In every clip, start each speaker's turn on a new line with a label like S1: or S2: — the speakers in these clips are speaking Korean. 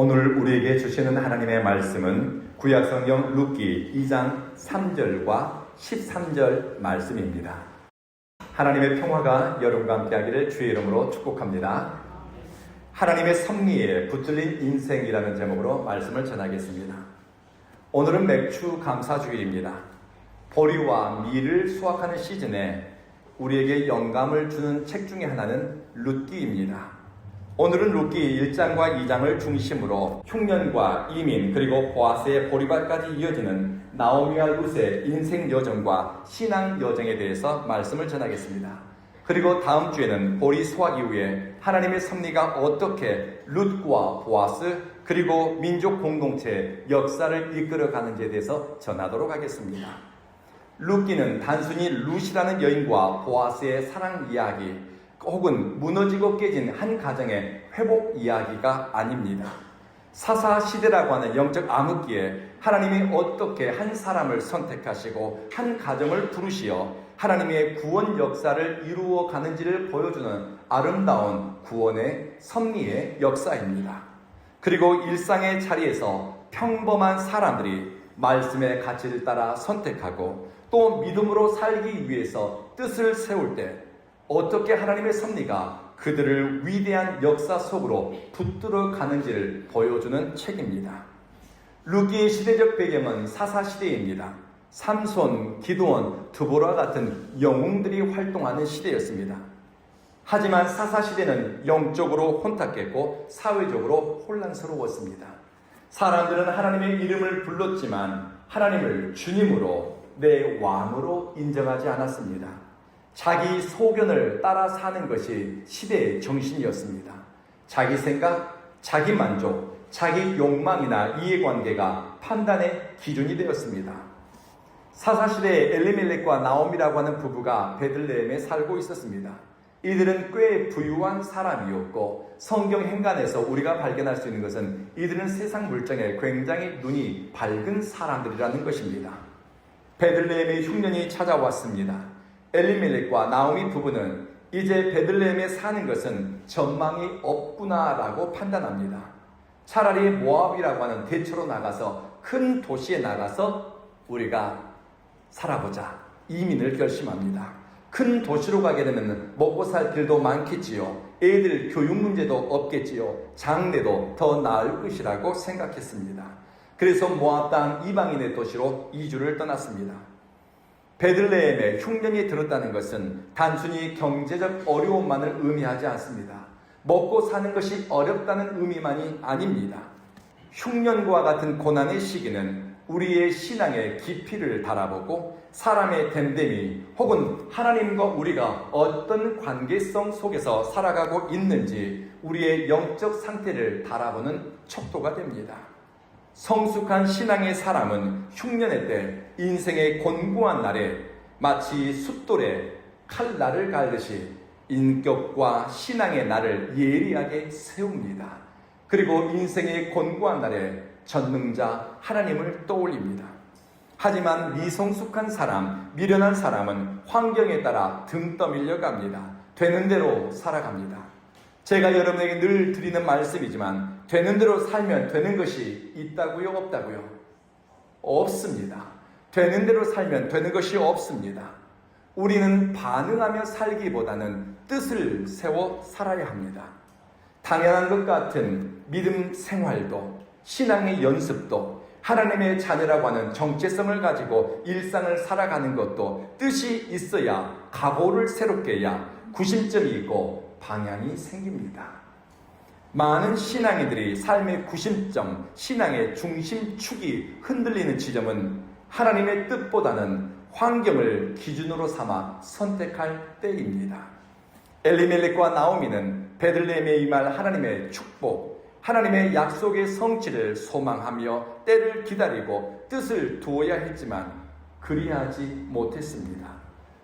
S1: 오늘 우리에게 주시는 하나님의 말씀은 구약성경 룻기 2장 3절과 13절 말씀입니다. 하나님의 평화가 여러분과 함께하기를 주의 이름으로 축복합니다. 하나님의 섭리에 붙들린 인생이라는 제목으로 말씀을 전하겠습니다. 오늘은 맥주 감사주일입니다. 보리와 밀을 수확하는 시즌에 우리에게 영감을 주는 책 중에 하나는 룻기입니다. 오늘은 룻기 1장과 2장을 중심으로 흉년과 이민 그리고 보아스의 보리밭까지 이어지는 나오미와 룻의 인생 여정과 신앙 여정에 대해서 말씀을 전하겠습니다. 그리고 다음 주에는 보리 수확 이후에 하나님의 섭리가 어떻게 룻과 보아스 그리고 민족 공동체의 역사를 이끌어가는지에 대해서 전하도록 하겠습니다. 룻기는 단순히 룻이라는 여인과 보아스의 사랑 이야기 혹은 무너지고 깨진 한 가정의 회복 이야기가 아닙니다. 사사시대라고 하는 영적 암흑기에 하나님이 어떻게 한 사람을 선택하시고 한 가정을 부르시어 하나님의 구원 역사를 이루어 가는지를 보여주는 아름다운 구원의 섭리의 역사입니다. 그리고 일상의 자리에서 평범한 사람들이 말씀의 가치를 따라 선택하고 또 믿음으로 살기 위해서 뜻을 세울 때 어떻게 하나님의 섭리가 그들을 위대한 역사 속으로 붙들어 가는지를 보여주는 책입니다. 룻기의 시대적 배경은 사사시대입니다. 삼손, 기드온, 드보라 같은 영웅들이 활동하는 시대였습니다. 하지만 사사시대는 영적으로 혼탁했고 사회적으로 혼란스러웠습니다. 사람들은 하나님의 이름을 불렀지만 하나님을 주님으로 내 왕으로 인정하지 않았습니다. 자기 소견을 따라 사는 것이 시대의 정신이었습니다. 자기 생각, 자기 만족, 자기 욕망이나 이해관계가 판단의 기준이 되었습니다. 사사시대에 엘리멜렉과 나오미라고 하는 부부가 베들레헴에 살고 있었습니다. 이들은 꽤 부유한 사람이었고 성경 행간에서 우리가 발견할 수 있는 것은 이들은 세상 물정에 굉장히 눈이 밝은 사람들이라는 것입니다. 베들레헴의 흉년이 찾아왔습니다. 엘리멜렉과 나오미 부부는 이제 베들레헴에 사는 것은 전망이 없구나라고 판단합니다. 차라리 모압이라고 하는 대처로 나가서 큰 도시에 나가서 우리가 살아보자 이민을 결심합니다. 큰 도시로 가게 되면 먹고 살 길도 많겠지요. 애들 교육 문제도 없겠지요. 장래도 더 나을 것이라고 생각했습니다. 그래서 모압 땅 이방인의 도시로 이주를 떠났습니다. 베들레헴에 흉년이 들었다는 것은 단순히 경제적 어려움만을 의미하지 않습니다. 먹고 사는 것이 어렵다는 의미만이 아닙니다. 흉년과 같은 고난의 시기는 우리의 신앙의 깊이를 달아보고 사람의 됨됨이 혹은 하나님과 우리가 어떤 관계성 속에서 살아가고 있는지 우리의 영적 상태를 달아보는 척도가 됩니다. 성숙한 신앙의 사람은 흉년의 때 인생의 곤고한 날에 마치 숫돌에 칼날을 갈듯이 인격과 신앙의 날을 예리하게 세웁니다. 그리고 인생의 곤고한 날에 전능자 하나님을 떠올립니다. 하지만 미성숙한 사람, 미련한 사람은 환경에 따라 등 떠밀려 갑니다. 되는 대로 살아갑니다. 제가 여러분에게 늘 드리는 말씀이지만 되는 대로 살면 되는 것이 있다고요? 없다고요? 없습니다. 되는 대로 살면 되는 것이 없습니다. 우리는 반응하며 살기보다는 뜻을 세워 살아야 합니다. 당연한 것 같은 믿음 생활도 신앙의 연습도 하나님의 자녀라고 하는 정체성을 가지고 일상을 살아가는 것도 뜻이 있어야 각오를 새롭게 해야 구심점이 있고 방향이 생깁니다. 많은 신앙인들이 삶의 구심점, 신앙의 중심축이 흔들리는 지점은 하나님의 뜻보다는 환경을 기준으로 삼아 선택할 때입니다. 엘리멜렉과 나오미는 베들레헴에 임할 하나님의 축복, 하나님의 약속의 성취를 소망하며 때를 기다리고 뜻을 두어야 했지만 그리하지 못했습니다.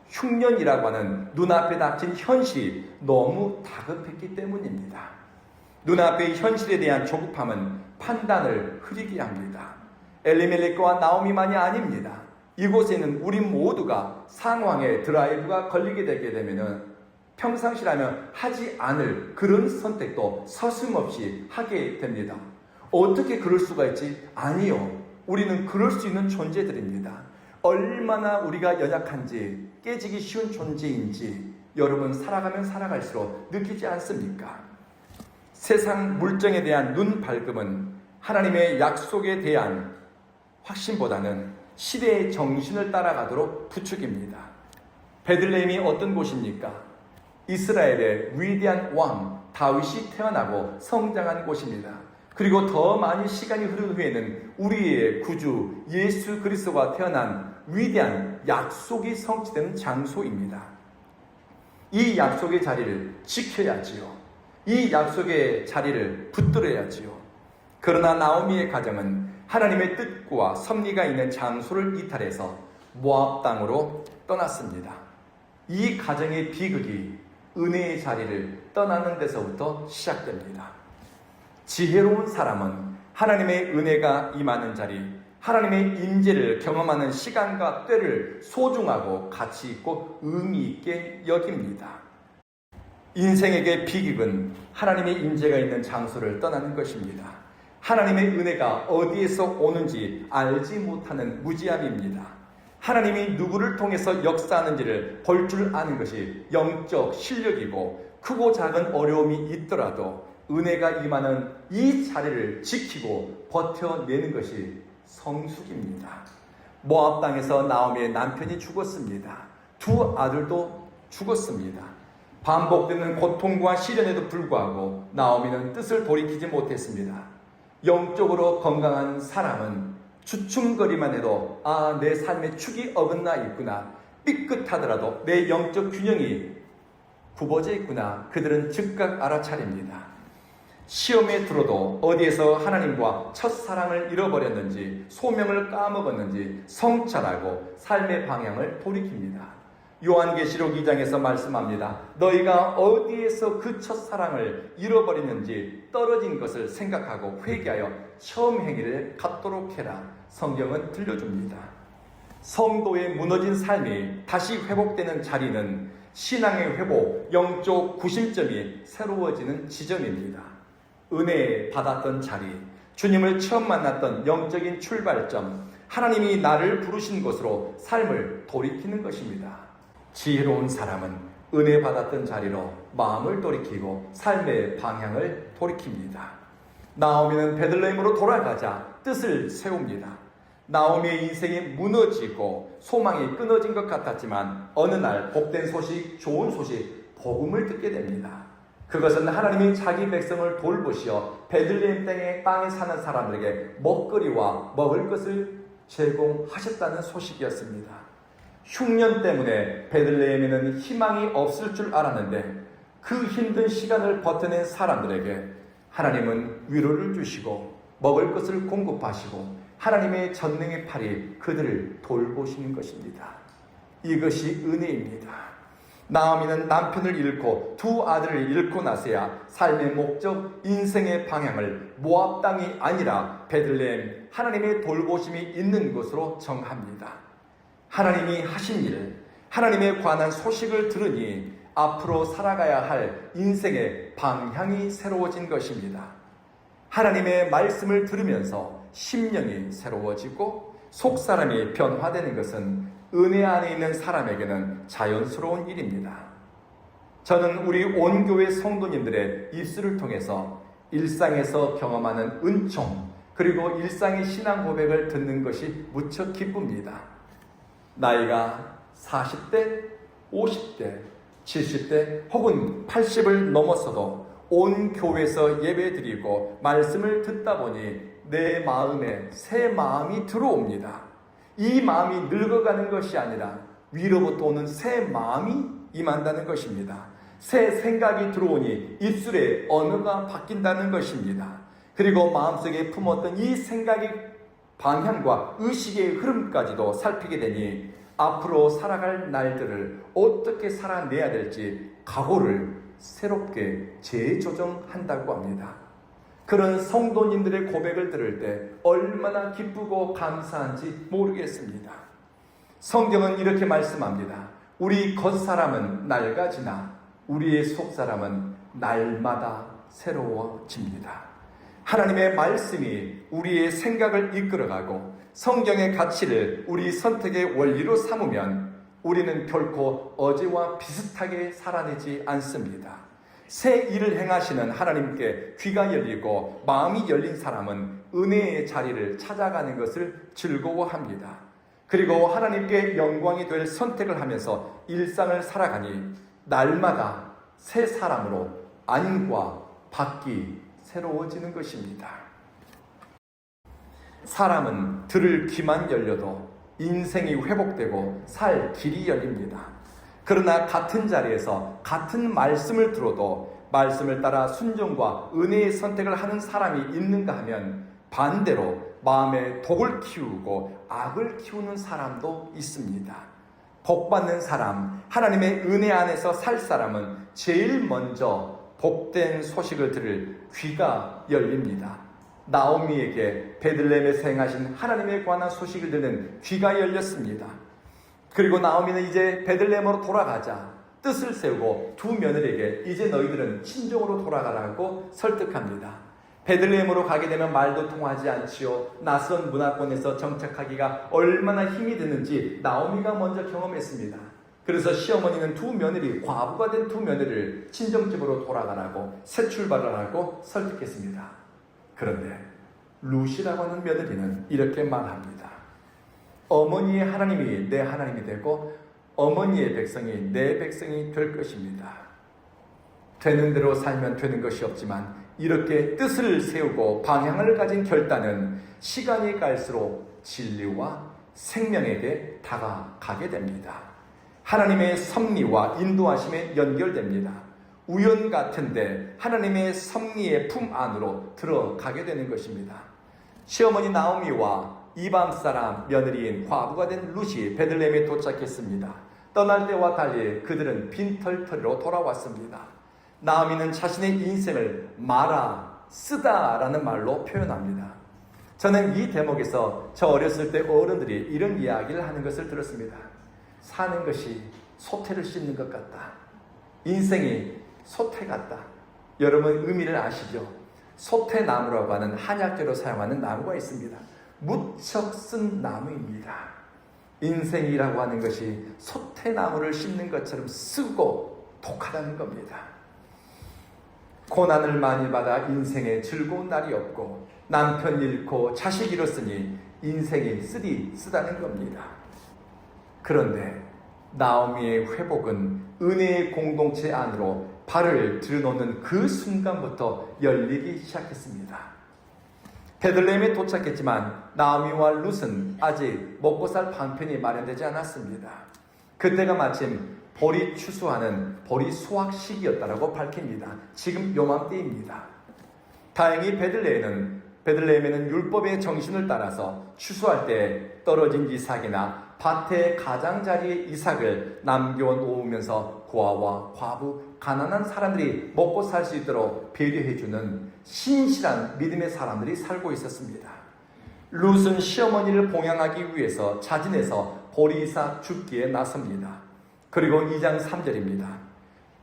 S1: 흉년이라고 하는 눈앞에 닥친 현실이 너무 다급했기 때문입니다. 눈앞의 현실에 대한 조급함은 판단을 흐리게 합니다. 엘리멜렉과 나오미만이 아닙니다. 이곳에는 우리 모두가 상황에 드라이브가 걸리게 되게 되면 평상시라면 하지 않을 그런 선택도 서슴없이 하게 됩니다. 어떻게 그럴 수가 있지? 아니요. 우리는 그럴 수 있는 존재들입니다. 얼마나 우리가 연약한지, 깨지기 쉬운 존재인지 여러분 살아가면 살아갈수록 느끼지 않습니까? 세상 물정에 대한 눈 밝음은 하나님의 약속에 대한 확신보다는 시대의 정신을 따라가도록 부추깁니다. 베들레헴이 어떤 곳입니까? 이스라엘의 위대한 왕 다윗이 태어나고 성장한 곳입니다. 그리고 더 많은 시간이 흐른 후에는 우리의 구주 예수 그리스도가 태어난 위대한 약속이 성취되는 장소입니다. 이 약속의 자리를 지켜야지요. 이 약속의 자리를 붙들어야지요. 그러나 나오미의 가정은 하나님의 뜻과 섭리가 있는 장소를 이탈해서 모압 땅으로 떠났습니다. 이 가정의 비극이 은혜의 자리를 떠나는 데서부터 시작됩니다. 지혜로운 사람은 하나님의 은혜가 임하는 자리, 하나님의 임재를 경험하는 시간과 때를 소중하고 가치 있고 의미 있게 여깁니다. 인생에게 비극은 하나님의 임재가 있는 장소를 떠나는 것입니다. 하나님의 은혜가 어디에서 오는지 알지 못하는 무지함입니다. 하나님이 누구를 통해서 역사하는지를 볼 줄 아는 것이 영적 실력이고 크고 작은 어려움이 있더라도 은혜가 임하는 이 자리를 지키고 버텨내는 것이 성숙입니다. 모압 땅에서 나오미의 남편이 죽었습니다. 두 아들도 죽었습니다. 반복되는 고통과 시련에도 불구하고 나오미는 뜻을 돌이키지 못했습니다. 영적으로 건강한 사람은 주춤거리만 해도 내 삶의 축이 어긋나 있구나, 삐끗하더라도 내 영적 균형이 굽어져 있구나, 그들은 즉각 알아차립니다. 시험에 들어도 어디에서 하나님과 첫사랑을 잃어버렸는지, 소명을 까먹었는지 성찰하고 삶의 방향을 돌이킵니다. 요한계시록 2장에서 말씀합니다. 너희가 어디에서 그 첫사랑을 잃어버렸는지 떨어진 것을 생각하고 회개하여 처음 행위를 갖도록 해라. 성경은 들려줍니다. 성도의 무너진 삶이 다시 회복되는 자리는 신앙의 회복, 영적 구심점이 새로워지는 지점입니다. 은혜 받았던 자리, 주님을 처음 만났던 영적인 출발점, 하나님이 나를 부르신 곳으로 삶을 돌이키는 것입니다. 지혜로운 사람은 은혜 받았던 자리로 마음을 돌이키고 삶의 방향을 돌이킵니다. 나오미는 베들레헴으로 돌아가자 뜻을 세웁니다. 나오미의 인생이 무너지고 소망이 끊어진 것 같았지만 어느 날 복된 소식, 좋은 소식, 복음을 듣게 됩니다. 그것은 하나님이 자기 백성을 돌보시어 베들레헴 땅에 사는 사람들에게 먹거리와 먹을 것을 제공하셨다는 소식이었습니다. 흉년 때문에 베들레헴에는 희망이 없을 줄 알았는데 그 힘든 시간을 버텨낸 사람들에게 하나님은 위로를 주시고 먹을 것을 공급하시고 하나님의 전능의 팔이 그들을 돌보시는 것입니다. 이것이 은혜입니다. 나오미는 남편을 잃고 두 아들을 잃고 나서야 삶의 목적, 인생의 방향을 모압 땅이 아니라 베들레헴, 하나님의 돌보심이 있는 곳으로 정합니다. 하나님이 하신 일, 하나님에 관한 소식을 들으니 앞으로 살아가야 할 인생의 방향이 새로워진 것입니다. 하나님의 말씀을 들으면서 심령이 새로워지고 속사람이 변화되는 것은 은혜 안에 있는 사람에게는 자연스러운 일입니다. 저는 우리 온 교회 성도님들의 입술을 통해서 일상에서 경험하는 은총, 그리고 일상의 신앙 고백을 듣는 것이 무척 기쁩니다. 나이가 40대, 50대, 70대 혹은 80을 넘었어도 온 교회에서 예배드리고 말씀을 듣다 보니 내 마음에 새 마음이 들어옵니다. 이 마음이 늙어가는 것이 아니라 위로부터 오는 새 마음이 임한다는 것입니다. 새 생각이 들어오니 입술의 언어가 바뀐다는 것입니다. 그리고 마음속에 품었던 이 생각의 방향과 의식의 흐름까지도 살피게 되니 앞으로 살아갈 날들을 어떻게 살아내야 될지 각오를 새롭게 재조정한다고 합니다. 그런 성도님들의 고백을 들을 때 얼마나 기쁘고 감사한지 모르겠습니다. 성경은 이렇게 말씀합니다. 우리 겉사람은 낡아지나 우리의 속사람은 날마다 새로워집니다. 하나님의 말씀이 우리의 생각을 이끌어가고 성경의 가치를 우리 선택의 원리로 삼으면 우리는 결코 어제와 비슷하게 살아내지 않습니다. 새 일을 행하시는 하나님께 귀가 열리고 마음이 열린 사람은 은혜의 자리를 찾아가는 것을 즐거워합니다. 그리고 하나님께 영광이 될 선택을 하면서 일상을 살아가니 날마다 새 사람으로 안과 밖이 새로워지는 것입니다. 사람은 들을 귀만 열려도 인생이 회복되고 살 길이 열립니다. 그러나 같은 자리에서 같은 말씀을 들어도 말씀을 따라 순종과 은혜의 선택을 하는 사람이 있는가 하면 반대로 마음에 독을 키우고 악을 키우는 사람도 있습니다. 복받는 사람, 하나님의 은혜 안에서 살 사람은 제일 먼저 복된 소식을 들을 귀가 열립니다. 나오미에게 베들레헴에서 행하신 하나님에 관한 소식을 듣는 귀가 열렸습니다. 그리고 나오미는 이제 베들레헴으로 돌아가자 뜻을 세우고 두 며느리에게 이제 너희들은 친정으로 돌아가라고 설득합니다. 베들레헴으로 가게 되면 말도 통하지 않지요. 낯선 문화권에서 정착하기가 얼마나 힘이 드는지 나오미가 먼저 경험했습니다. 그래서 시어머니는 두 며느리, 과부가 된 두 며느리를 친정집으로 돌아가라고 새 출발을 하라고 설득했습니다. 그런데 룻이라고 하는 며느리는 이렇게 말합니다. 어머니의 하나님이 내 하나님이 되고 어머니의 백성이 내 백성이 될 것입니다. 되는 대로 살면 되는 것이 없지만 이렇게 뜻을 세우고 방향을 가진 결단은 시간이 갈수록 진리와 생명에게 다가가게 됩니다. 하나님의 섭리와 인도하심에 연결됩니다. 우연 같은데 하나님의 섭리의 품 안으로 들어가게 되는 것입니다. 시어머니 나오미와 이방 사람 며느리인 과부가 된 룻이 베들레헴에 도착했습니다. 떠날 때와 달리 그들은 빈털터리로 돌아왔습니다. 나오미는 자신의 인생을 말아 쓰다라는 말로 표현합니다. 저는 이 대목에서 저 어렸을 때 어른들이 이런 이야기를 하는 것을 들었습니다. 사는 것이 소태를 씹는 것 같다. 인생이 소태 같다. 여러분 의미를 아시죠? 소태나무라고 하는 한약재로 사용하는 나무가 있습니다. 무척 쓴 나무입니다. 인생이라고 하는 것이 소태나무를 씹는 것처럼 쓰고 독하다는 겁니다. 고난을 많이 받아 인생에 즐거운 날이 없고 남편 잃고 자식 잃었으니 인생이 쓰다는 겁니다. 그런데 나오미의 회복은 은혜의 공동체 안으로 발을 들여놓는 그 순간부터 열리기 시작했습니다. 베들레헴에 도착했지만 나오미와 룻은 아직 먹고 살 방편이 마련되지 않았습니다. 그때가 마침 보리 추수하는 보리 수확 시기였다라고 밝힙니다. 지금 요맘때입니다. 다행히 베들레헴에는 율법의 정신을 따라서 추수할 때 떨어진 이삭이나 밭의 가장자리의 이삭을 남겨놓으면서 고아와 과부, 가난한 사람들이 먹고 살 수 있도록 배려해주는 신실한 믿음의 사람들이 살고 있었습니다. 룻은 시어머니를 봉양하기 위해서 자진해서 보리이삭 줍기에 나섭니다. 그리고 2장 3절입니다.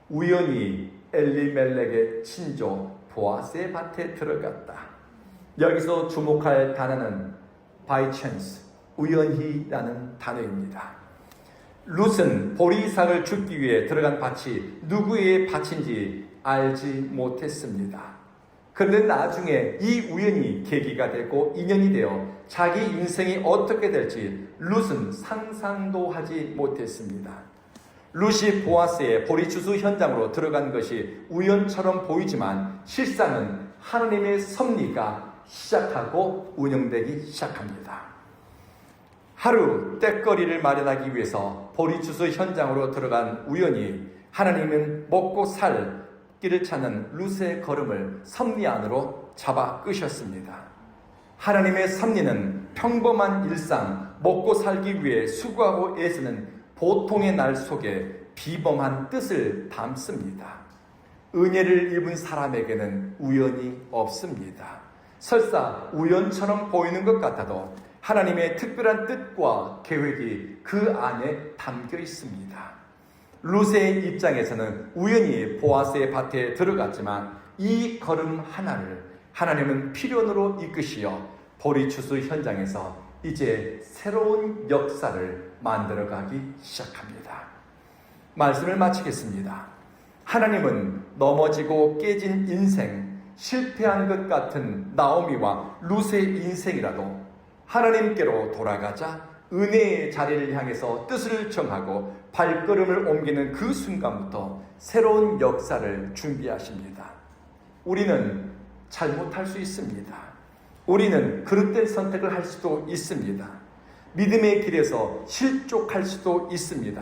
S1: 우연히 엘리멜렉의 친조 보아스의 밭에 들어갔다. 여기서 주목할 단어는 by chance, 우연히라는 단어입니다. 룻은 보리이삭을 줍기 위해 들어간 밭이 누구의 밭인지 알지 못했습니다. 그런데 나중에 이 우연이 계기가 되고 인연이 되어 자기 인생이 어떻게 될지 룻은 상상도 하지 못했습니다. 룻이 보아스의 보리추수 현장으로 들어간 것이 우연처럼 보이지만 실상은 하나님의 섭리가 시작하고 운영되기 시작합니다. 하루 때거리를 마련하기 위해서 보리추수 현장으로 들어간 우연히 하나님은 먹고 살 길을 찾는 룻의 걸음을 섭리 안으로 잡아 끄셨습니다. 하나님의 섭리는 평범한 일상, 먹고 살기 위해 수고하고 애쓰는 보통의 날 속에 비범한 뜻을 담습니다. 은혜를 입은 사람에게는 우연이 없습니다. 설사 우연처럼 보이는 것 같아도 하나님의 특별한 뜻과 계획이 그 안에 담겨 있습니다. 룻의 입장에서는 우연히 보아스의 밭에 들어갔지만 이 걸음 하나를 하나님은 필연으로 이끄시어 보리추수 현장에서 이제 새로운 역사를 만들어가기 시작합니다. 말씀을 마치겠습니다. 하나님은 넘어지고 깨진 인생, 실패한 것 같은 나오미와 룻의 인생이라도 하나님께로 돌아가자 은혜의 자리를 향해서 뜻을 정하고 발걸음을 옮기는 그 순간부터 새로운 역사를 준비하십니다. 우리는 잘못할 수 있습니다. 우리는 그릇된 선택을 할 수도 있습니다. 믿음의 길에서 실족할 수도 있습니다.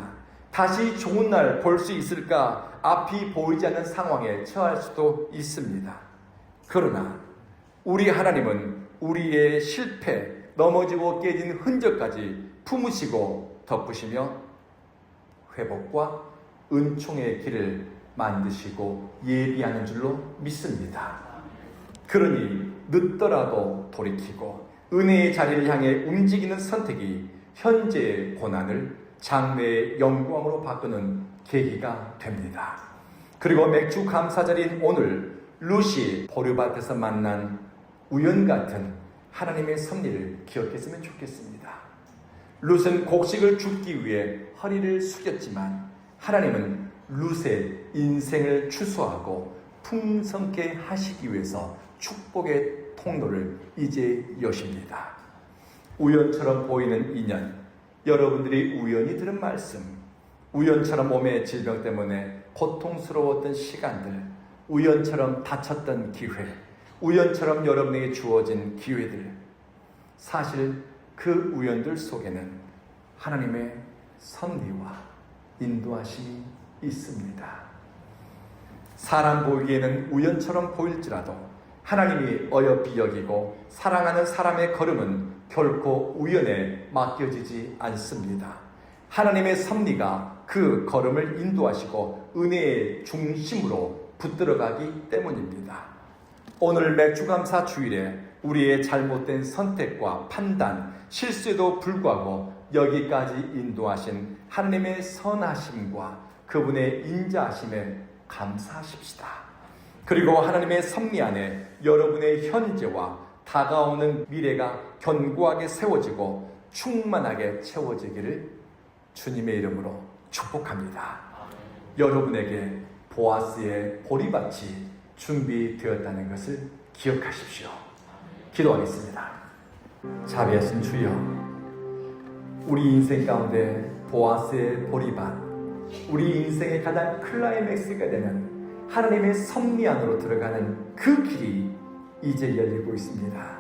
S1: 다시 좋은 날 볼 수 있을까 앞이 보이지 않는 상황에 처할 수도 있습니다. 그러나 우리 하나님은 우리의 실패, 넘어지고 깨진 흔적까지 품으시고 덮으시며 회복과 은총의 길을 만드시고 예비하는 줄로 믿습니다. 그러니 늦더라도 돌이키고 은혜의 자리를 향해 움직이는 선택이 현재의 고난을 장래의 영광으로 바꾸는 계기가 됩니다. 그리고 맥주 감사절인 오늘 룻이 보리밭에서 만난 우연 같은 하나님의 섭리를 기억했으면 좋겠습니다. 룻은 곡식을 줍기 위해 허리를 숙였지만 하나님은 룻의 인생을 추수하고 풍성케 하시기 위해서 축복의 통로를 이제 여십니다. 우연처럼 보이는 인연, 여러분들이 우연히 들은 말씀, 우연처럼 몸의 질병 때문에 고통스러웠던 시간들, 우연처럼 다쳤던 기회, 우연처럼 여러분에게 주어진 기회들, 사실 그 우연들 속에는 하나님의 섭리와 인도하심이 있습니다. 사람 보기에는 우연처럼 보일지라도 하나님이 어여삐 여기고 사랑하는 사람의 걸음은 결코 우연에 맡겨지지 않습니다. 하나님의 섭리가 그 걸음을 인도하시고 은혜의 중심으로 붙들어가기 때문입니다. 오늘 맥주감사 주일에 우리의 잘못된 선택과 판단, 실수에도 불구하고 여기까지 인도하신 하나님의 선하심과 그분의 인자하심에 감사하십시다. 그리고 하나님의 섭리 안에 여러분의 현재와 다가오는 미래가 견고하게 세워지고 충만하게 채워지기를 주님의 이름으로 축복합니다. 여러분에게 보아스의 보리밭이 준비되었다는 것을 기억하십시오. 기도하겠습니다. 자비하신 주여, 우리 인생 가운데 보아스의 보리밭, 우리 인생의 가장 클라이맥스가 되는 하나님의 섭리 안으로 들어가는 그 길이 이제 열리고 있습니다.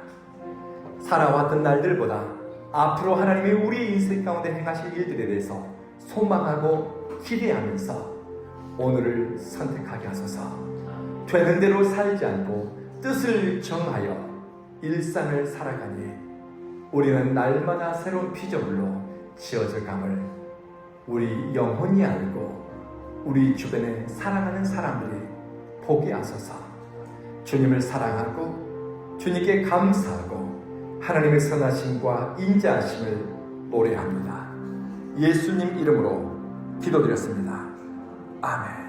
S1: 살아왔던 날들보다 앞으로 하나님의 우리 인생 가운데 행하실 일들에 대해서 소망하고 기대하면서 오늘을 선택하게 하소서. 되는 대로 살지 않고 뜻을 정하여 일상을 살아가니 우리는 날마다 새로운 피조물로 지어져감을 우리 영혼이 알고 우리 주변에 사랑하는 사람들이 보게 하소서. 주님을 사랑하고 주님께 감사하고 하나님의 선하심과 인자하심을 노래합니다. 예수님 이름으로 기도드렸습니다. 아멘.